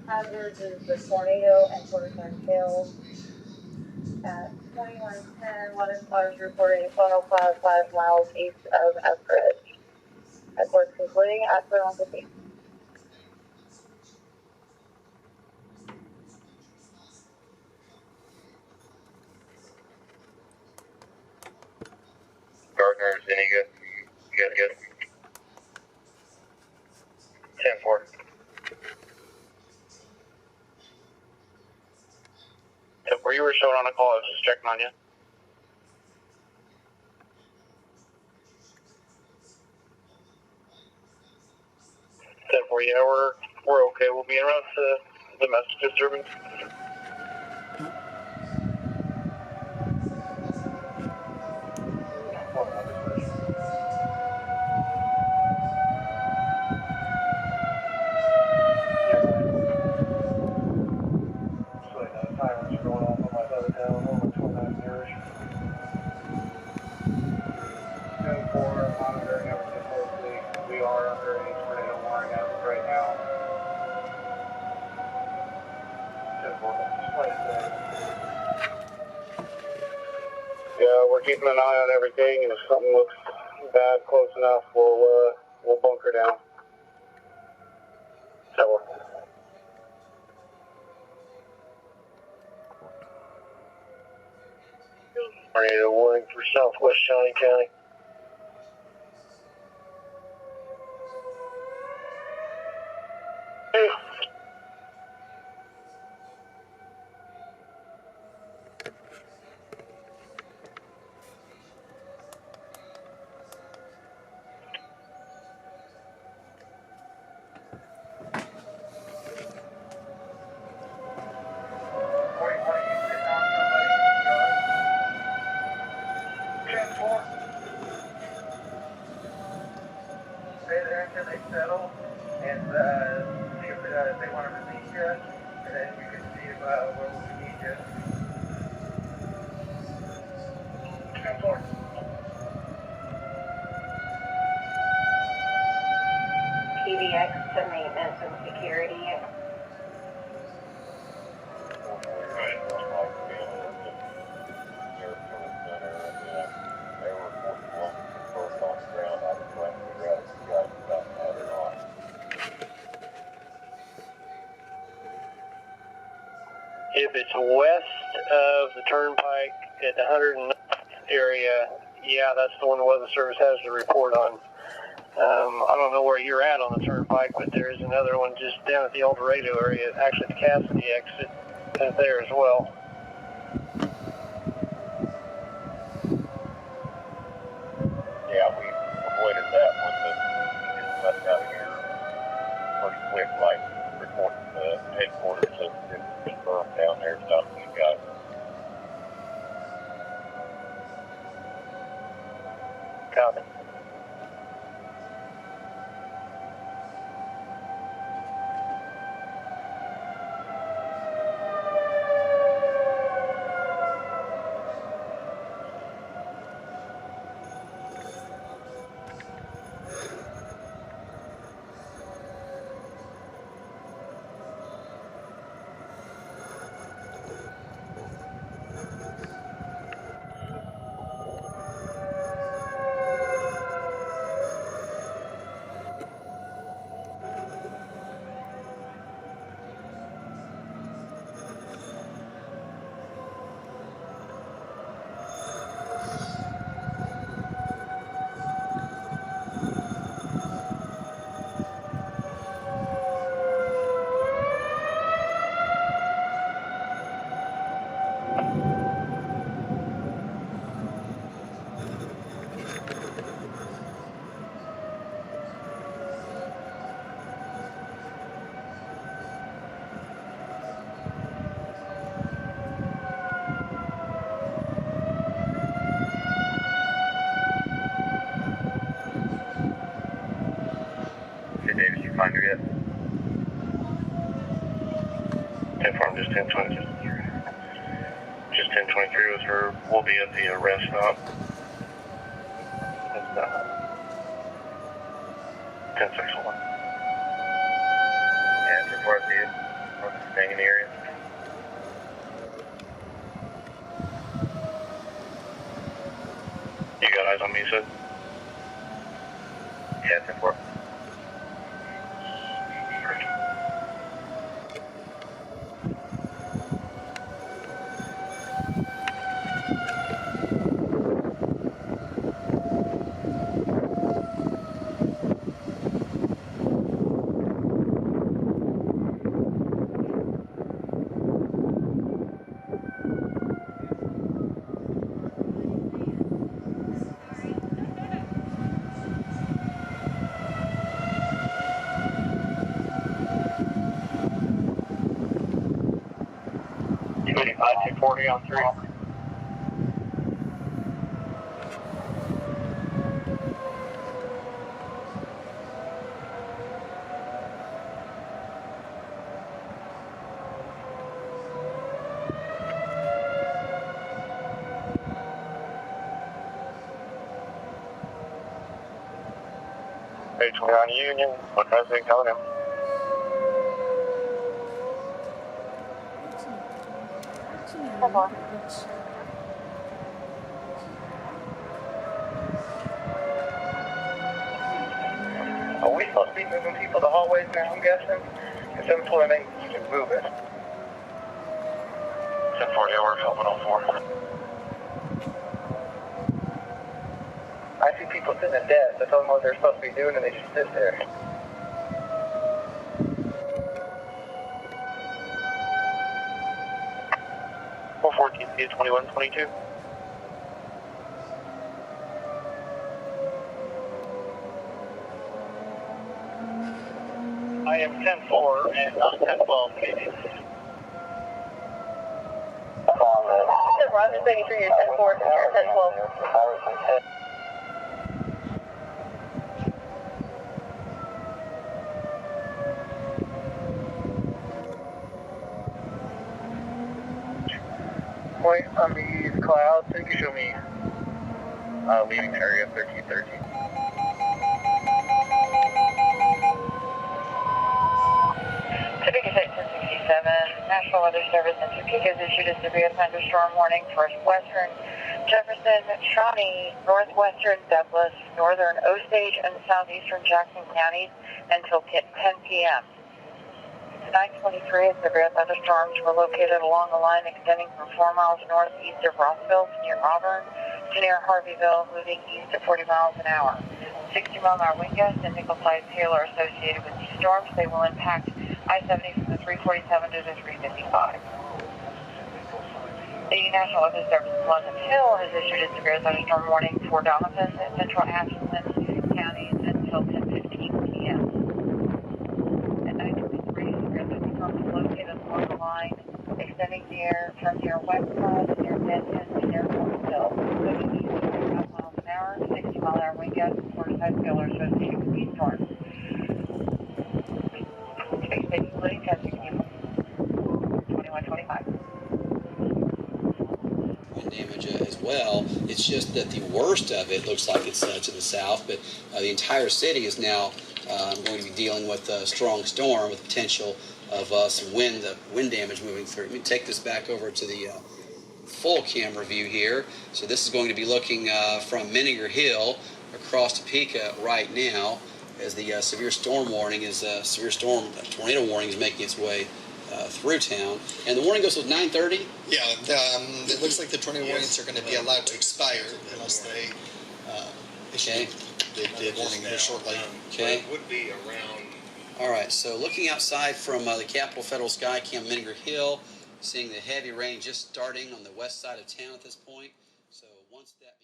Hazards is the tornado and quarter-ton hail. At 2110, 11 stars reporting a funnel cloud 5 miles east of Eskridge. Headquarters concluding at 2150. Gardner's any good? Good. 10-4. Where you were showing on a call, I was just checking on you. 10-4, yeah, we're okay. We'll be en route to the message disturbance. Sirens are going off on my other town, over 29 years. 10-4, monitoring everything closely. We are under a tornado warning as of right now. 10-4, just like that. Yeah, we're keeping an eye on everything, and if something looks bad close enough, we'll bunker down. So. Tornado warning for southwest Shawnee County. Hey. Stay there until they settle and see if they want to release you, and then you can see if where we need you. 10-4. PBX to maintenance and security. If it's west of the turnpike at the 109th area, yeah, that's the one the Weather Service has to report on. I don't know where you're at on the turnpike, but there is another one just down at the El Dorado area, actually the Cassidy exit there as well. Yeah, we avoided that one, but we just left out of here pretty quick, like reporting to headquarters of the firm down there, stuff we got. Copy. Davis, you find her yet? 10-4, just 10-20. Just 10-23 was her. We'll be at the rest stop. That's 10-6-1. Yeah, 10-4 at the 240 on 3. H20 on Union, what can I say, telling him? Hold on. Are we supposed to be moving people to hallways now, I'm guessing? If 748, you can move it. 1040, we're helping on 4. I see people sitting at desks. I told them what they're supposed to be doing and they just sit there. Four 14 feet 2122. I am 10-4 and not 10-12, maybe. Roger, making sure you're 10-4 and you're 10-12. Point on these clouds, so you can show me leaving area 1313. Topeka 1067, National Weather Service in Topeka has issued a severe thunderstorm warning for western Jefferson, Shawnee, northwestern Douglas, northern Osage, and southeastern Jackson counties until 10 p.m. Tonight, 23 severe thunderstorms were located along a line extending from 4 miles northeast of Rossville to near Auburn to near Harveyville, moving east at 40 miles an hour. 60-mile-an-hour wind gusts and nickel-sized hail are associated with these storms. They will impact I-70 from the 347 to the 355. The National Weather Service in Pleasant Hill has issued a severe thunderstorm warning for Donovan and central Ashland counties until 10:15 p.m. At 9:23, severe thunderstorms located along the line extending from near West Side to near Benton to near Harveyville, moving east at 45 miles an hour, 60-mile-an-hour wind gusts and 45 hail are associated with these storms. Space Station Footing, 2125. Wind damage as well. It's just that the worst of it looks like it's to the south, but the entire city is now going to be dealing with a strong storm with potential of some wind damage moving through. Let me take this back over to the full camera view here. So this is going to be looking from Menninger Hill across Topeka right now as the severe storm warning is tornado warning is making its way through town. And the warning goes till 9:30? Yeah, it looks like the tornado warnings are going to be allowed to expire unless they issue the warning here shortly. Okay. It would be around. All right, so looking outside from the Capitol Federal Sky Cam Menninger Hill, seeing the heavy rain just starting on the west side of town at this point. So once that